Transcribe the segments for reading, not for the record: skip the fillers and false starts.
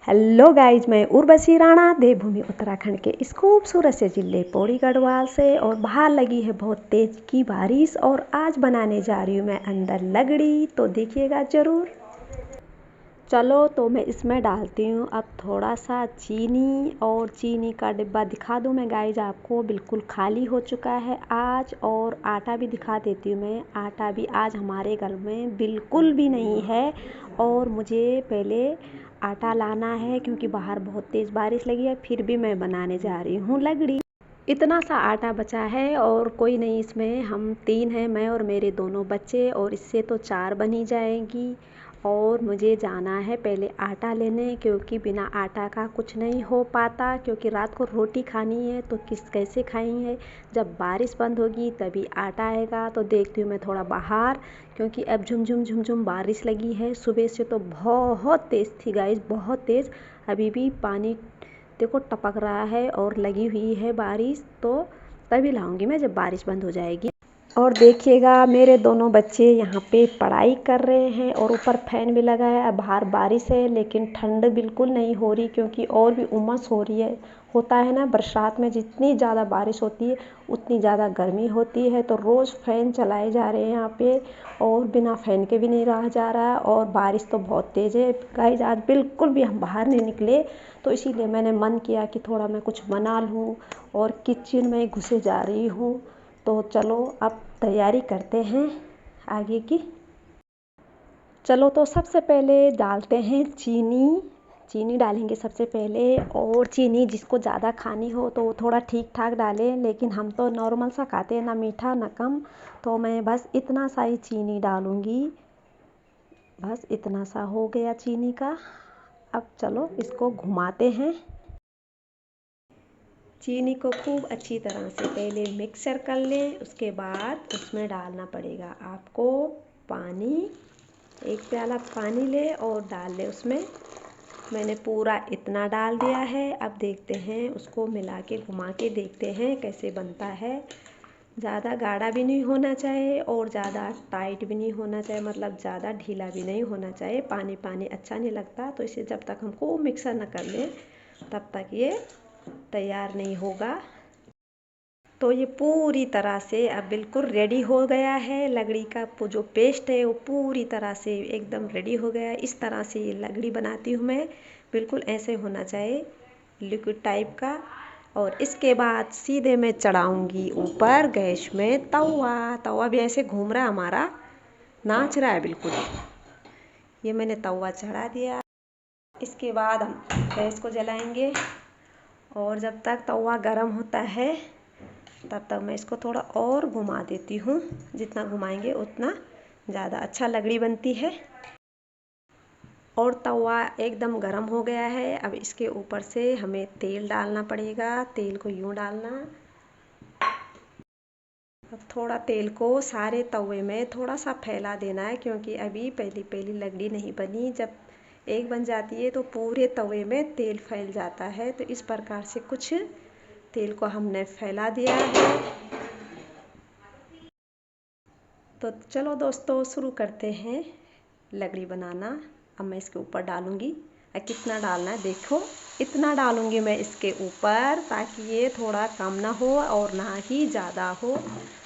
Hello guys, मैं उर्वशी राणा देवभूमि उत्तराखंड के इस खूबसूरत से जिले पौड़ी गढ़वाल से। और बाहर लगी है बहुत तेज की बारिश और आज बनाने जा रही हूँ मैं अंदर लगड़ी, तो देखिएगा ज़रूर। चलो तो मैं इसमें डालती हूँ अब थोड़ा सा चीनी, और चीनी का डिब्बा दिखा दूँ मैं गाइज आपको, बिल्कुल खाली हो चुका है आज। और आटा भी दिखा देती हूँ मैं, आटा भी आज हमारे घर में बिल्कुल भी नहीं है। और मुझे पहले आटा लाना है क्योंकि बाहर बहुत तेज़ बारिश लगी है, फिर भी मैं बनाने जा रही हूँ लगड़ी। इतना सा आटा बचा है और कोई नहीं, इसमें हम 3 हैं, मैं और मेरे दोनों बच्चे, और इससे तो 4 बनी जाएंगी। और मुझे जाना है पहले आटा लेने, क्योंकि बिना आटा का कुछ नहीं हो पाता, क्योंकि रात को रोटी खानी है तो कैसे खाएंगे। जब बारिश बंद होगी तभी आटा आएगा। तो देखती हूँ मैं थोड़ा बाहर, क्योंकि अब झुमझुम झुमझुम बारिश लगी है। सुबह से तो बहुत तेज़ थी गाइस, बहुत तेज़। अभी भी पानी देखो टपक रहा है और लगी हुई है बारिश। तो तभी लाऊंगी मैं जब बारिश बंद हो जाएगी। और देखिएगा मेरे दोनों बच्चे यहाँ पे पढ़ाई कर रहे हैं और ऊपर फैन भी लगा है। अब बाहर बारिश है लेकिन ठंड बिल्कुल नहीं हो रही, क्योंकि और भी उमस हो रही है। होता है ना, बरसात में जितनी ज़्यादा बारिश होती है उतनी ज़्यादा गर्मी होती है। तो रोज़ फ़ैन चलाए जा रहे हैं यहाँ पे, और बिना फ़ैन के भी नहीं रहा जा रहा है। और बारिश तो बहुत तेज़ है गाइस, आज बिल्कुल भी हम बाहर नहीं निकले। तो इसीलिए मैंने मन किया कि थोड़ा मैं कुछ बना लूँ, और किचन में घुसे जा रही हूँ। तो चलो अब तैयारी करते हैं आगे की। चलो तो सबसे पहले डालते हैं चीनी। चीनी डालेंगे सबसे पहले, और चीनी जिसको ज़्यादा खानी हो तो वो थोड़ा ठीक ठाक डालें, लेकिन हम तो नॉर्मल सा खाते हैं, ना मीठा ना कम। तो मैं बस इतना सा ही चीनी डालूँगी, बस इतना सा हो गया चीनी का। अब चलो इसको घुमाते हैं। चीनी को खूब अच्छी तरह से पहले मिक्सर कर लें, उसके बाद उसमें डालना पड़ेगा आपको पानी। 1 प्याला पानी ले और डाल ले उसमें। मैंने पूरा इतना डाल दिया है। अब देखते हैं, उसको मिला के घुमा के देखते हैं कैसे बनता है। ज़्यादा गाढ़ा भी नहीं होना चाहिए और ज़्यादा टाइट भी नहीं होना चाहिए, मतलब ज़्यादा ढीला भी नहीं होना चाहिए। पानी पानी अच्छा नहीं लगता, तो इसे जब तक हमको मिक्सर न कर लें तब तक ये तैयार नहीं होगा। तो ये पूरी तरह से अब बिल्कुल रेडी हो गया है। लगड़ी का जो पेस्ट है वो पूरी तरह से एकदम रेडी हो गया है। इस तरह से ये लगड़ी बनाती हूँ मैं, बिल्कुल ऐसे होना चाहिए, लिक्विड टाइप का। और इसके बाद सीधे मैं चढ़ाऊँगी ऊपर गैस में तवा। तवा भी ऐसे घूम रहा है हमारा, नाच रहा है बिल्कुल। ये मैंने तवा चढ़ा दिया। इसके बाद हम गैस को जलाएंगे, और जब तक तवा गर्म होता है तब तक मैं इसको थोड़ा और घुमा देती हूँ। जितना घुमाएंगे उतना ज़्यादा अच्छा लगड़ी बनती है। और तवा एकदम गर्म हो गया है। अब इसके ऊपर से हमें तेल डालना पड़ेगा। तेल को यूँ डालना। अब थोड़ा तेल को सारे तवे में थोड़ा सा फैला देना है, क्योंकि अभी पहली पहली लगड़ी नहीं बनी। जब एक बन जाती है तो पूरे तवे में तेल फैल जाता है। तो इस प्रकार से कुछ तेल को हमने फैला दिया है। तो चलो दोस्तों शुरू करते हैं लगड़ी बनाना। अब मैं इसके ऊपर डालूँगी। कितना डालना है देखो, इतना डालूँगी मैं इसके ऊपर, ताकि ये थोड़ा कम ना हो और ना ही ज़्यादा हो।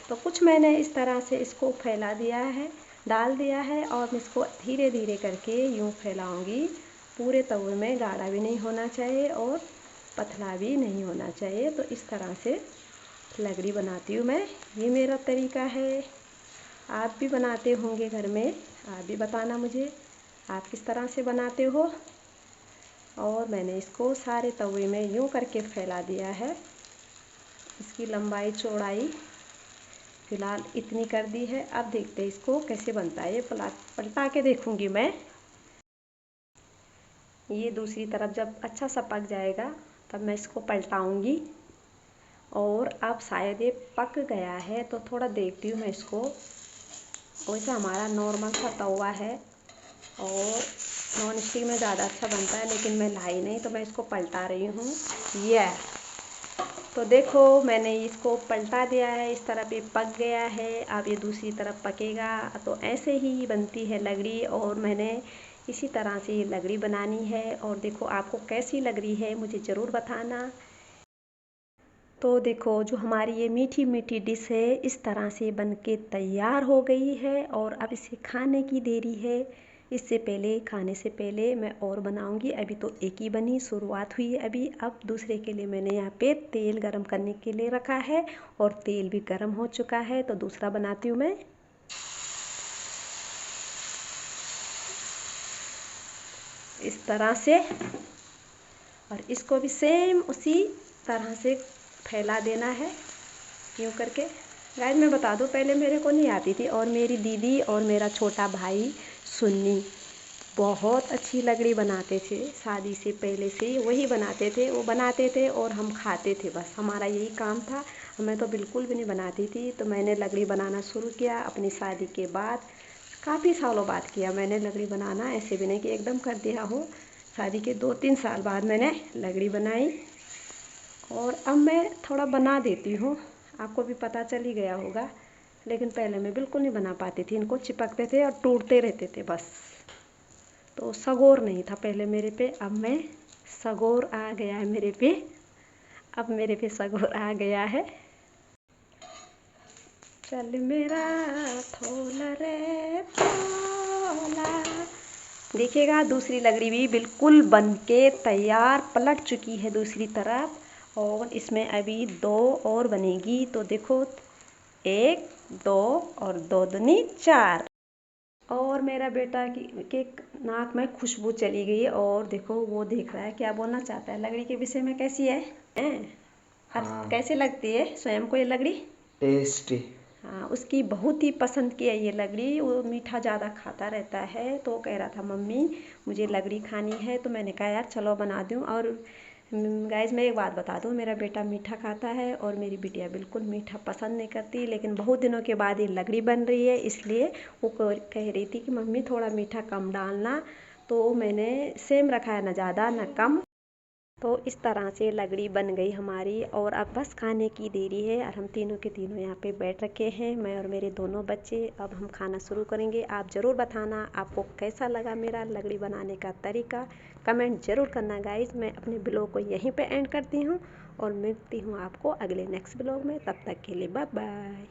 तो कुछ मैंने इस तरह से इसको फैला दिया है, डाल दिया है। और मैं इसको धीरे धीरे करके यूँ फैलाऊँगी पूरे तवे में। गाढ़ा भी नहीं होना चाहिए और पतला भी नहीं होना चाहिए। तो इस तरह से लगड़ी बनाती हूँ मैं। ये मेरा तरीका है। आप भी बनाते होंगे घर में, आप भी बताना मुझे आप किस तरह से बनाते हो। और मैंने इसको सारे तवे में यूँ करके फैला दिया है। इसकी लंबाई चौड़ाई फ़िलहाल इतनी कर दी है। अब देखते हैं इसको कैसे बनता है। ये पलटा के देखूँगी मैं। ये दूसरी तरफ जब अच्छा सा पक जाएगा तब मैं इसको पलटाऊँगी। और अब शायद ये पक गया है, तो थोड़ा देखती हूँ मैं इसको। वैसे हमारा नॉर्मल सा तवा है और नॉन स्टिक में ज़्यादा अच्छा बनता है, लेकिन मैं लाई नहीं तो मैं इसको पलटा रही हूँ। ये तो देखो मैंने इसको पलटा दिया है, इस तरफ ये पक गया है। अब ये दूसरी तरफ पकेगा। तो ऐसे ही बनती है लगड़ी। और मैंने इसी तरह से ये लगड़ी बनानी है। और देखो आपको कैसी लग रही है मुझे ज़रूर बताना। तो देखो जो हमारी ये मीठी मीठी डिश है इस तरह से बनके तैयार हो गई है और अब इसे खाने की देरी है। इससे पहले खाने से पहले मैं और बनाऊंगी। अभी तो एक ही बनी, शुरुआत हुई है अभी। अब दूसरे के लिए मैंने यहाँ पे तेल गरम करने के लिए रखा है और तेल भी गरम हो चुका है। तो दूसरा बनाती हूँ मैं। इस तरह से, और इसको भी सेम उसी तरह से फैला देना है यूँ करके। गाइस मैं बता दूँ, पहले मेरे को नहीं आती थी और मेरी दीदी और मेरा छोटा भाई सुन्नी बहुत अच्छी लगड़ी बनाते थे। शादी से पहले से ही वही बनाते थे, वो बनाते थे और हम खाते थे, बस हमारा यही काम था। मैं तो बिल्कुल भी नहीं बनाती थी। तो मैंने लगड़ी बनाना शुरू किया अपनी शादी के बाद। काफ़ी सालों बाद किया मैंने लगड़ी बनाना, ऐसे भी नहीं कि एकदम कर दिया हो। शादी के 2-3 साल बाद मैंने लगड़ी बनाई और अब मैं थोड़ा बना देती हूँ। आपको भी पता चल ही गया होगा। लेकिन पहले मैं बिल्कुल नहीं बना पाती थी, इनको चिपकते थे और टूटते रहते थे बस। तो सगोर नहीं था पहले मेरे पे, अब मैं सगोर आ गया है मेरे पे। अब मेरे पे सगोर आ गया है। चल मेरा थोला रे थोला। देखिएगा दूसरी लगड़ी भी बिल्कुल बन के तैयार पलट चुकी है दूसरी तरफ। और इसमें अभी 2 और बनेगी। तो देखो 1 2 और 2 दूनी 4। और मेरा बेटा के नाक में खुशबू चली गई और देखो वो देख रहा है क्या बोलना चाहता है लगड़ी के विषय में। कैसी है हाँ। कैसे लगती है स्वयं को ये लगड़ी? टेस्टी। हाँ, उसकी बहुत ही पसंद की है ये लगड़ी। वो मीठा ज़्यादा खाता रहता है तो कह रहा था मम्मी मुझे लगड़ी खानी है। तो मैंने कहा यार चलो बना दूँ। और गाइस मैं एक बात बता दूँ, मेरा बेटा मीठा खाता है और मेरी बिटिया बिल्कुल मीठा पसंद नहीं करती। लेकिन बहुत दिनों के बाद ये लगड़ी बन रही है इसलिए वो कह रही थी कि मम्मी थोड़ा मीठा कम डालना। तो मैंने सेम रखा है, ना ज़्यादा ना कम। तो इस तरह से लगड़ी बन गई हमारी और अब बस खाने की देरी है। और हम तीनों के तीनों यहाँ पे बैठ रखे हैं, मैं और मेरे दोनों बच्चे। अब हम खाना शुरू करेंगे। आप ज़रूर बताना आपको कैसा लगा मेरा लगड़ी बनाने का तरीका, कमेंट ज़रूर करना गाइज। मैं अपने ब्लॉग को यहीं पे एंड करती हूँ और मिलती हूँ आपको अगले नेक्स्ट ब्लॉग में। तब तक के लिए बाय बाय।